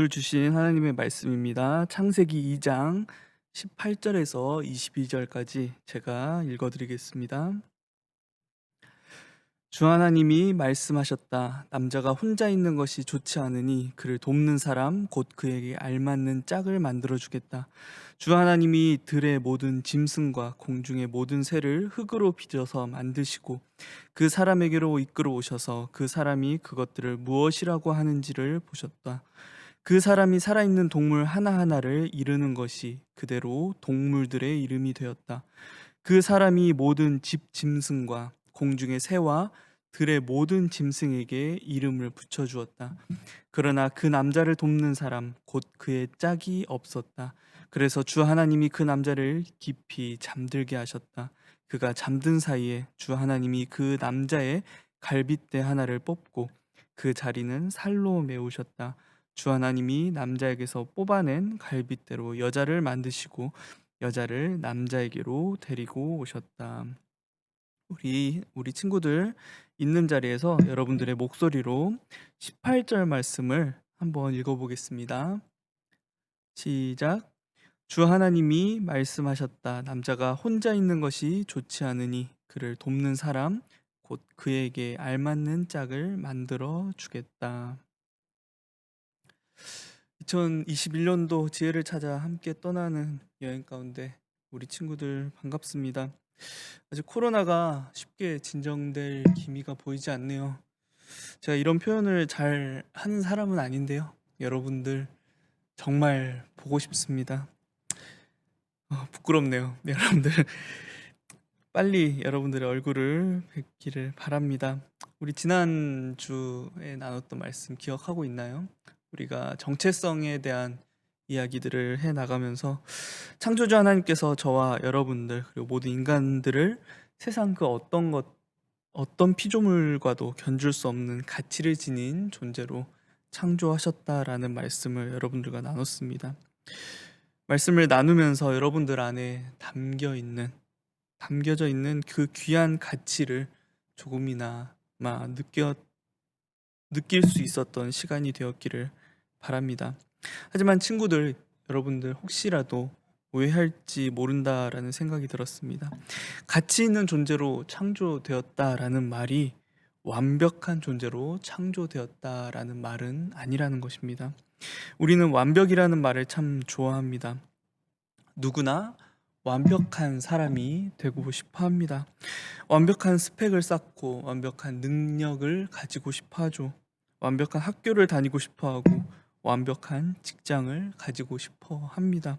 오늘 주신 하나님의 말씀입니다. 창세기 2장 18절에서 22절까지 제가 읽어드리겠습니다. 주 하나님이 말씀하셨다. 남자가 혼자 있는 것이 좋지 않으니 그를 돕는 사람 곧 그에게 알맞는 짝을 만들어 주겠다. 주 하나님이 들의 모든 짐승과 공중의 모든 새를 흙으로 빚어서 만드시고 그 사람에게로 이끌어 오셔서 그 사람이 그것들을 무엇이라고 하는지를 보셨다. 그 사람이 살아있는 동물 하나하나를 이르는 것이 그대로 동물들의 이름이 되었다. 그 사람이 모든 집 짐승과 공중의 새와 들의 모든 짐승에게 이름을 붙여주었다. 그러나 그 남자를 돕는 사람 곧 그의 짝이 없었다. 그래서 주 하나님이 그 남자를 깊이 잠들게 하셨다. 그가 잠든 사이에 주 하나님이 그 남자의 갈빗대 하나를 뽑고 그 자리는 살로 메우셨다. 주 하나님이 남자에게서 뽑아낸 갈빗대로 여자를 만드시고 여자를 남자에게로 데리고 오셨다. 우리 친구들 있는 자리에서 여러분들의 목소리로 18절 말씀을 한번 읽어보겠습니다. 시작. 주 하나님이 말씀하셨다. 남자가 혼자 있는 것이 좋지 않으니 그를 돕는 사람 곧 그에게 알맞는 짝을 만들어 주겠다. 2021년도 지혜를 찾아 함께 떠나는 여행 가운데 우리 친구들 반갑습니다. 아직 코로나가 쉽게 진정될 기미가 보이지 않네요. 제가 이런 표현을 잘 하는 사람은 아닌데요. 여러분들 정말 보고 싶습니다. 부끄럽네요. 여러분들 빨리 여러분들의 얼굴을 뵙기를 바랍니다. 우리 지난주에 나눴던 말씀 기억하고 있나요? 우리가 정체성에 대한 이야기들을 해 나가면서 창조주 하나님께서 저와 여러분들 그리고 모든 인간들을 세상 그 어떤 피조물과도 견줄 수 없는 가치를 지닌 존재로 창조하셨다라는 말씀을 여러분들과 나눴습니다. 말씀을 나누면서 여러분들 안에 담겨져 있는 그 귀한 가치를 조금이나마 느낄 수 있었던 시간이 되었기를 바랍니다. 하지만 친구들, 여러분들 혹시라도 오해할지 모른다라는 생각이 들었습니다. 가치 있는 존재로 창조되었다라는 말이 완벽한 존재로 창조되었다라는 말은 아니라는 것입니다. 우리는 완벽이라는 말을 참 좋아합니다. 누구나 완벽한 사람이 되고 싶어 합니다. 완벽한 스펙을 쌓고 완벽한 능력을 가지고 싶어 하죠. 완벽한 학교를 다니고 싶어 하고 완벽한 직장을 가지고 싶어 합니다.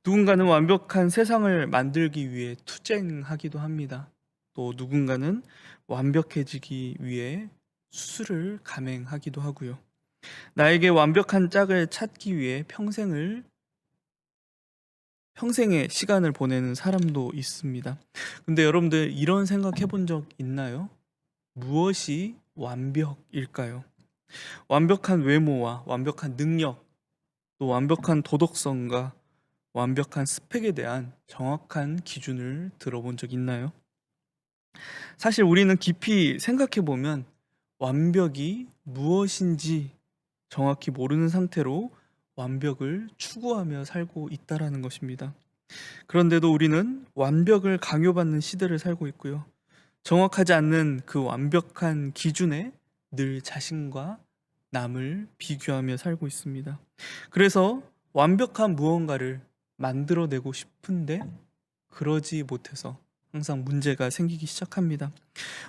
누군가는 완벽한 세상을 만들기 위해 투쟁하기도 합니다. 또 누군가는 완벽해지기 위해 수술을 감행하기도 하고요. 나에게 완벽한 짝을 찾기 위해 평생의 시간을 보내는 사람도 있습니다. 근데 여러분들 이런 생각 해본 적 있나요? 무엇이 완벽일까요? 완벽한 외모와 완벽한 능력, 또 완벽한 도덕성과 완벽한 스펙에 대한 정확한 기준을 들어본 적 있나요? 사실 우리는 깊이 생각해 보면 완벽이 무엇인지 정확히 모르는 상태로 완벽을 추구하며 살고 있다라는 것입니다. 그런데도 우리는 완벽을 강요받는 시대를 살고 있고요. 정확하지 않는 그 완벽한 기준에 늘 자신과 남을 비교하며 살고 있습니다. 그래서 완벽한 무언가를 만들어내고 싶은데 그러지 못해서 항상 문제가 생기기 시작합니다.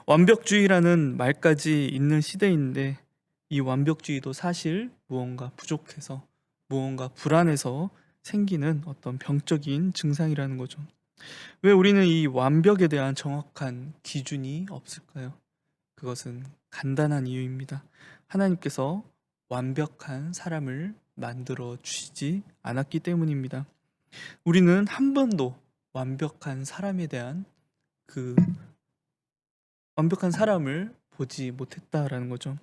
완벽주의라는 말까지 있는 시대인데 이 완벽주의도 사실 무언가 부족해서 무언가 불안해서 생기는 어떤 병적인 증상이라는 거죠. 왜 우리는 이 완벽에 대한 정확한 기준이 없을까요? 그것은 간단한 이유입니다. 하나님께서 완벽한 사람을 만들어 주시지 않았기 때문입니다. 우리는 한 번도 완벽한 사람에 대한 그 완벽한 사람을 보지 못했다라는 거죠.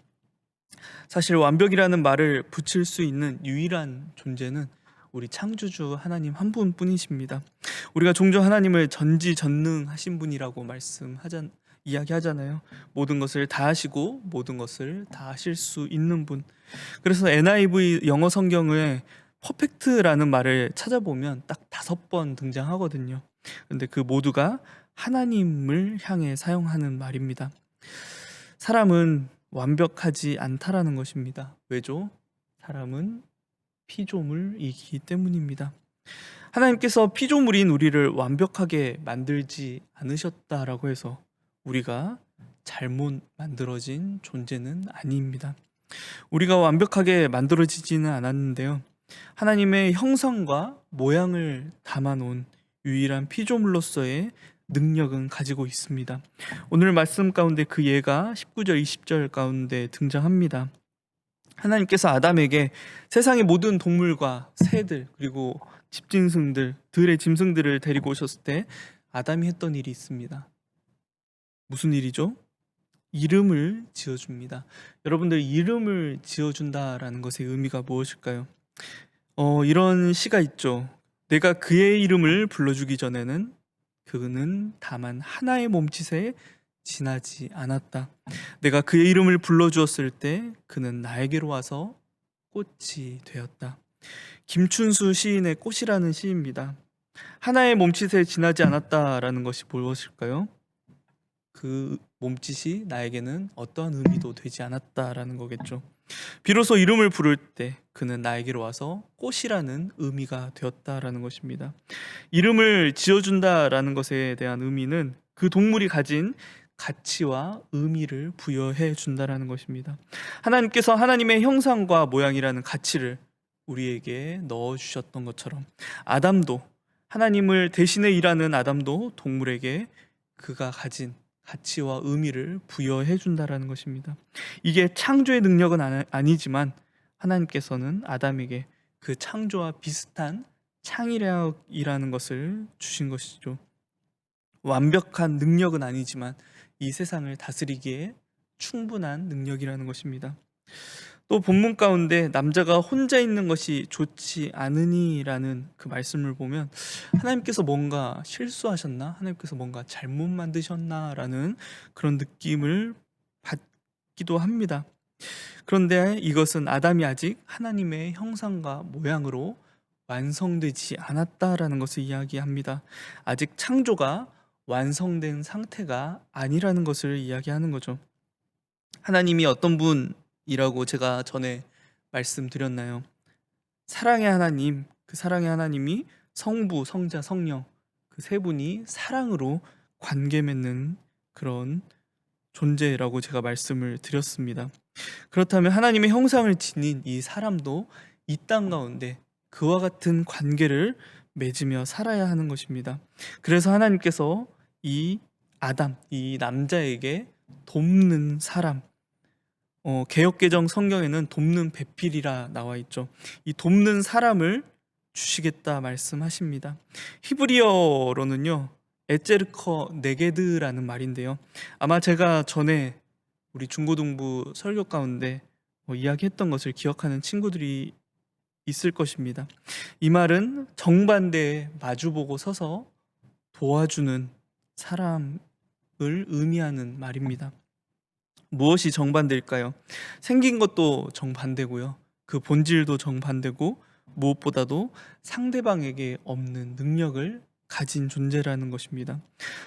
사실 완벽이라는 말을 붙일 수 있는 유일한 존재는 우리 창조주 하나님 한 분뿐이십니다. 우리가 종종 하나님을 전지전능하신 분이라고 이야기하잖아요. 모든 것을 다 하시고 모든 것을 다 하실 수 있는 분. 그래서 NIV 영어 성경에 퍼펙트라는 말을 찾아보면 딱 5번 등장하거든요. 근데 그 모두가 하나님을 향해 사용하는 말입니다. 사람은 완벽하지 않다라는 것입니다. 왜죠? 사람은 피조물이기 때문입니다. 하나님께서 피조물인 우리를 완벽하게 만들지 않으셨다라고 해서 우리가 잘못 만들어진 존재는 아닙니다. 우리가 완벽하게 만들어지지는 않았는데요. 하나님의 형상과 모양을 담아놓은 유일한 피조물로서의 능력은 가지고 있습니다. 오늘 말씀 가운데 그 예가 19절, 20절 가운데 등장합니다. 하나님께서 아담에게 세상의 모든 동물과 새들 그리고 집짐승들, 들의 짐승들을 데리고 오셨을 때 아담이 했던 일이 있습니다. 무슨 일이죠? 이름을 지어줍니다. 여러분들, 이름을 지어준다라는 것의 의미가 무엇일까요? 이런 시가 있죠. 내가 그의 이름을 불러주기 전에는 그는 다만 하나의 몸짓에 지나지 않았다. 내가 그의 이름을 불러주었을 때 그는 나에게로 와서 꽃이 되었다. 김춘수 시인의 꽃이라는 시입니다. 하나의 몸짓에 지나지 않았다라는 것이 무엇일까요? 그 몸짓이 나에게는 어떠한 의미도 되지 않았다라는 거겠죠. 비로소 이름을 부를 때 그는 나에게로 와서 꽃이라는 의미가 되었다라는 것입니다. 이름을 지어준다라는 것에 대한 의미는 그 동물이 가진 가치와 의미를 부여해 준다라는 것입니다. 하나님께서 하나님의 형상과 모양이라는 가치를 우리에게 넣어 주셨던 것처럼 아담도, 하나님을 대신해 일하는 아담도 동물에게 그가 가진 가치와 의미를 부여해 준다라는 것입니다. 이게 창조의 능력은 아니지만 하나님께서는 아담에게 그 창조와 비슷한 창의력이라는 것을 주신 것이죠. 완벽한 능력은 아니지만 이 세상을 다스리기에 충분한 능력이라는 것입니다. 또 본문 가운데 남자가 혼자 있는 것이 좋지 않으니라는 그 말씀을 보면 하나님께서 뭔가 실수하셨나? 하나님께서 뭔가 잘못 만드셨나라는 그런 느낌을 받기도 합니다. 그런데 이것은 아담이 아직 하나님의 형상과 모양으로 완성되지 않았다라는 것을 이야기합니다. 아직 창조가 완성된 상태가 아니라는 것을 이야기하는 거죠. 하나님이 어떤 분이라고 제가 전에 말씀드렸나요? 사랑의 하나님, 그 사랑의 하나님이 성부, 성자, 성령 그 세 분이 사랑으로 관계 맺는 그런 존재라고 제가 말씀을 드렸습니다. 그렇다면 하나님의 형상을 지닌 이 사람도 이 땅 가운데 그와 같은 관계를 맺으며 살아야 하는 것입니다. 그래서 하나님께서 이 아담, 이 남자에게 돕는 사람, 개역개정 성경에는 돕는 배필이라 나와 있죠. 이 돕는 사람을 주시겠다 말씀하십니다. 히브리어로는요, 에제르커 네게드라는 말인데요. 아마 제가 전에 우리 중고등부 설교 가운데 이야기했던 것을 기억하는 친구들이 있을 것입니다. 이 말은 정반대에 마주보고 서서 도와주는 사람을 의미하는 말입니다. 무엇이 정반대일까요? 생긴 것도 정반대고요. 그 본질도 정반대고 무엇보다도 상대방에게 없는 능력을 가진 존재라는 것입니다.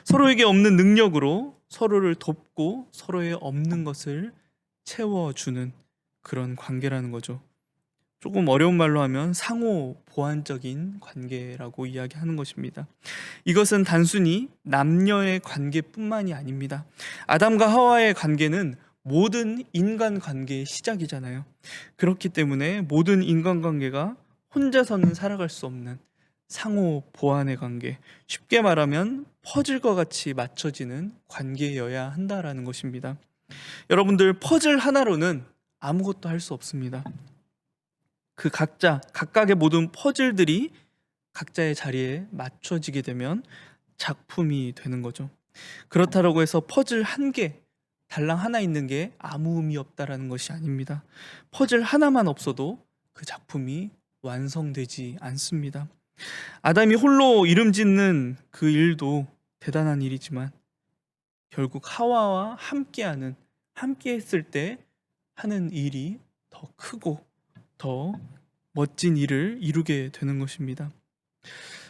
서로에게 없는 능력으로 서로를 돕고 서로의 없는 것을 채워주는 그런 관계라는 거죠. 조금 어려운 말로 하면 상호 보완적인 관계라고 이야기하는 것입니다. 이것은 단순히 남녀의 관계뿐만이 아닙니다. 아담과 하와의 관계는 모든 인간 관계의 시작이잖아요. 그렇기 때문에 모든 인간관계가 혼자서는 살아갈 수 없는 상호 보완의 관계, 쉽게 말하면 퍼즐과 같이 맞춰지는 관계여야 한다라는 것입니다. 여러분들, 퍼즐 하나로는 아무것도 할 수 없습니다. 그 각각의 모든 퍼즐들이 각자의 자리에 맞춰지게 되면 작품이 되는 거죠. 그렇다고 해서 퍼즐 한 개, 달랑 하나 있는 게 아무 의미 없다라는 것이 아닙니다. 퍼즐 하나만 없어도 그 작품이 완성되지 않습니다. 아담이 홀로 이름 짓는 그 일도 대단한 일이지만 결국 하와와 함께 했을 때 하는 일이 더 크고 더 멋진 일을 이루게 되는 것입니다.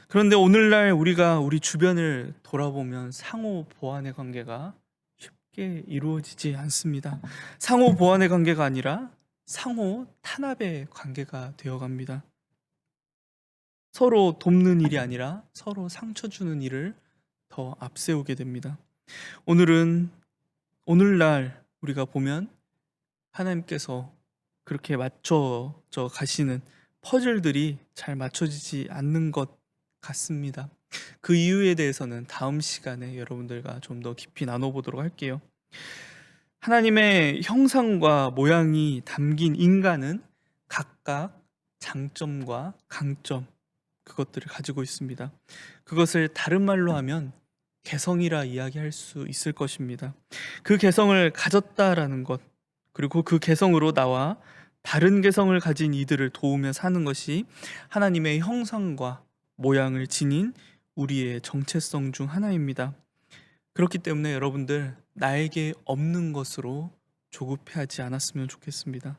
그런데 오늘날 우리가 우리 주변을 돌아보면 상호 보완의 관계가 쉽게 이루어지지 않습니다. 상호 보완의 관계가 아니라 상호 탄압의 관계가 되어갑니다. 서로 돕는 일이 아니라 서로 상처 주는 일을 더 앞세우게 됩니다. 오늘날 우리가 보면 하나님께서 그렇게 맞춰져 가시는 퍼즐들이 잘 맞춰지지 않는 것 같습니다. 그 이유에 대해서는 다음 시간에 여러분들과 좀 더 깊이 나눠보도록 할게요. 하나님의 형상과 모양이 담긴 인간은 각각 장점과 강점, 그것들을 가지고 있습니다. 그것을 다른 말로 하면 개성이라 이야기할 수 있을 것입니다. 그 개성을 가졌다라는 것, 그리고 그 개성으로 나와 다른 개성을 가진 이들을 도우며 사는 것이 하나님의 형상과 모양을 지닌 우리의 정체성 중 하나입니다. 그렇기 때문에 여러분들, 나에게 없는 것으로 조급해하지 않았으면 좋겠습니다.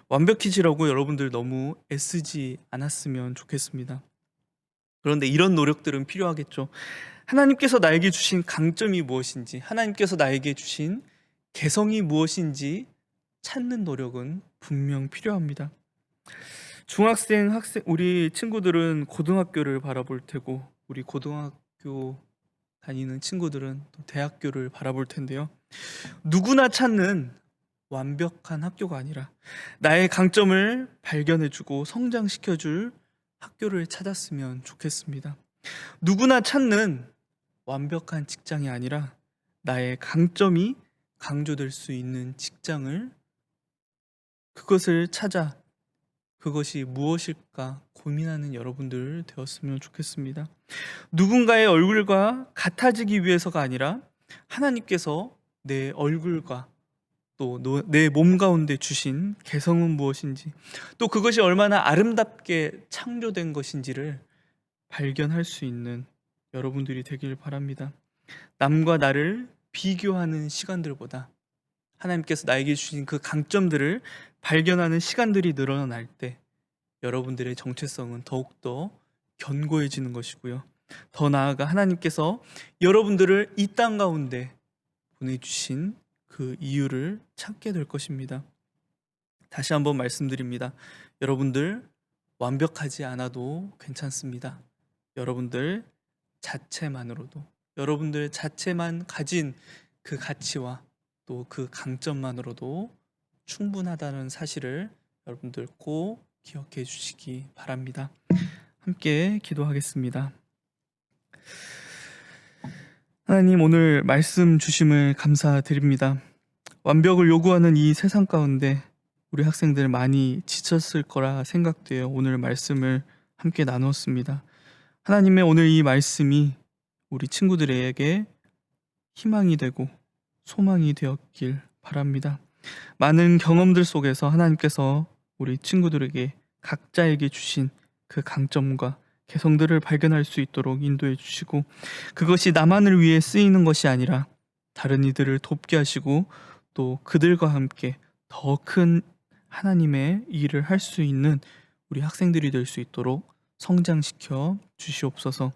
완벽해지라고 여러분들 너무 애쓰지 않았으면 좋겠습니다. 그런데 이런 노력들은 필요하겠죠. 하나님께서 나에게 주신 강점이 무엇인지, 하나님께서 나에게 주신 개성이 무엇인지 찾는 노력은 분명 필요합니다. 중학생, 학생, 우리 친구들은 고등학교를 바라볼 테고, 우리 고등학교 다니는 친구들은 또 대학교를 바라볼 텐데요. 누구나 찾는 완벽한 학교가 아니라 나의 강점을 발견해주고 성장시켜줄 학교를 찾았으면 좋겠습니다. 누구나 찾는 완벽한 직장이 아니라 나의 강점이 강조될 수 있는 직장을, 그것을 찾아 그것이 무엇일까 고민하는 여러분들 되었으면 좋겠습니다. 누군가의 얼굴과 같아지기 위해서가 아니라 하나님께서 내 얼굴과 또 내 몸 가운데 주신 개성은 무엇인지, 또 그것이 얼마나 아름답게 창조된 것인지를 발견할 수 있는 여러분들이 되길 바랍니다. 남과 나를 비교하는 시간들보다 하나님께서 나에게 주신 그 강점들을 발견하는 시간들이 늘어날 때 여러분들의 정체성은 더욱더 견고해지는 것이고요. 더 나아가 하나님께서 여러분들을 이 땅 가운데 보내주신 그 이유를 찾게 될 것입니다. 다시 한번 말씀드립니다. 여러분들 완벽하지 않아도 괜찮습니다. 여러분들 자체만으로도, 여러분들 자체만 가진 그 가치와 또 그 강점만으로도 충분하다는 사실을 여러분들 꼭 기억해 주시기 바랍니다. 함께 기도하겠습니다. 하나님, 오늘 말씀 주심을 감사드립니다. 완벽을 요구하는 이 세상 가운데 우리 학생들 많이 지쳤을 거라 생각되어 오늘 말씀을 함께 나누었습니다. 하나님의 오늘 이 말씀이 우리 친구들에게 희망이 되고 소망이 되었길 바랍니다. 많은 경험들 속에서 하나님께서 우리 친구들에게 각자에게 주신 그 강점과 개성들을 발견할 수 있도록 인도해 주시고, 그것이 나만을 위해 쓰이는 것이 아니라 다른 이들을 돕게 하시고 또 그들과 함께 더 큰 하나님의 일을 할 수 있는 우리 학생들이 될 수 있도록 성장시켜 주시옵소서.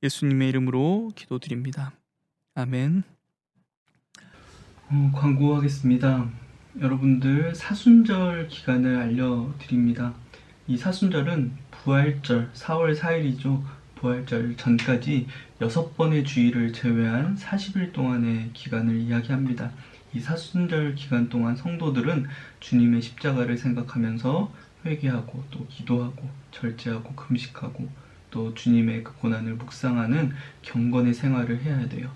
예수님의 이름으로 기도드립니다. 아멘. 광고하겠습니다. 여러분들, 사순절 기간을 알려드립니다. 이 사순절은 부활절 4월 4일이죠. 부활절 전까지 6번의 주일을 제외한 40일 동안의 기간을 이야기합니다. 이 사순절 기간 동안 성도들은 주님의 십자가를 생각하면서 회개하고 또 기도하고 절제하고 금식하고 또 주님의 그 고난을 묵상하는 경건의 생활을 해야 돼요.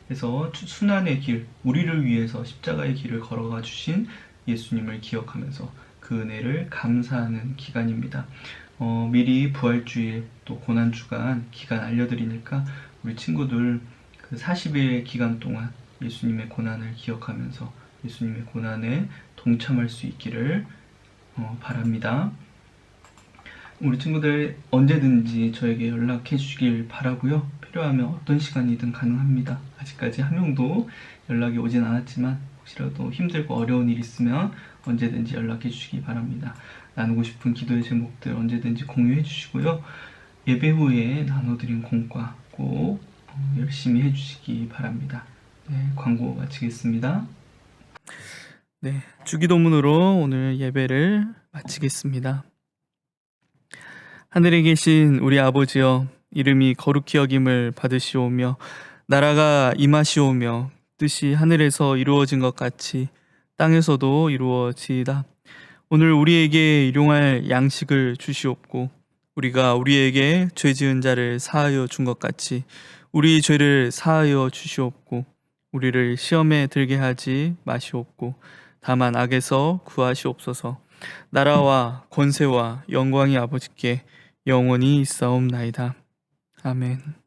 그래서 순환의 길, 우리를 위해서 십자가의 길을 걸어가 주신 예수님을 기억하면서 그 은혜를 감사하는 기간입니다. 미리 부활주일 또 고난주간 기간 알려드리니까 우리 친구들 그 40일 기간 동안 예수님의 고난을 기억하면서 예수님의 고난에 동참할 수 있기를 바랍니다. 우리 친구들 언제든지 저에게 연락해 주시길 바라고요. 필요하면 어떤 시간이든 가능합니다. 아직까지 한 명도 연락이 오진 않았지만 혹시라도 힘들고 어려운 일 있으면 언제든지 연락해 주시기 바랍니다. 나누고 싶은 기도의 제목들 언제든지 공유해 주시고요. 예배 후에 나눠드린 공과 꼭 열심히 해주시기 바랍니다. 네, 광고 마치겠습니다. 네, 주기도문으로 오늘 예배를 마치겠습니다. 하늘에 계신 우리 아버지여, 이름이 거룩히 여김을 받으시오며 나라가 임하시오며 뜻이 하늘에서 이루어진 것 같이 땅에서도 이루어지이다. 오늘 우리에게 일용할 양식을 주시옵고 우리가 우리에게 죄 지은 자를 사하여 준 것 같이 우리 죄를 사하여 주시옵고 우리를 시험에 들게 하지 마시옵고 다만 악에서 구하시옵소서. 나라와 권세와 영광이 아버지께 영원히 있사옵나이다. 아멘.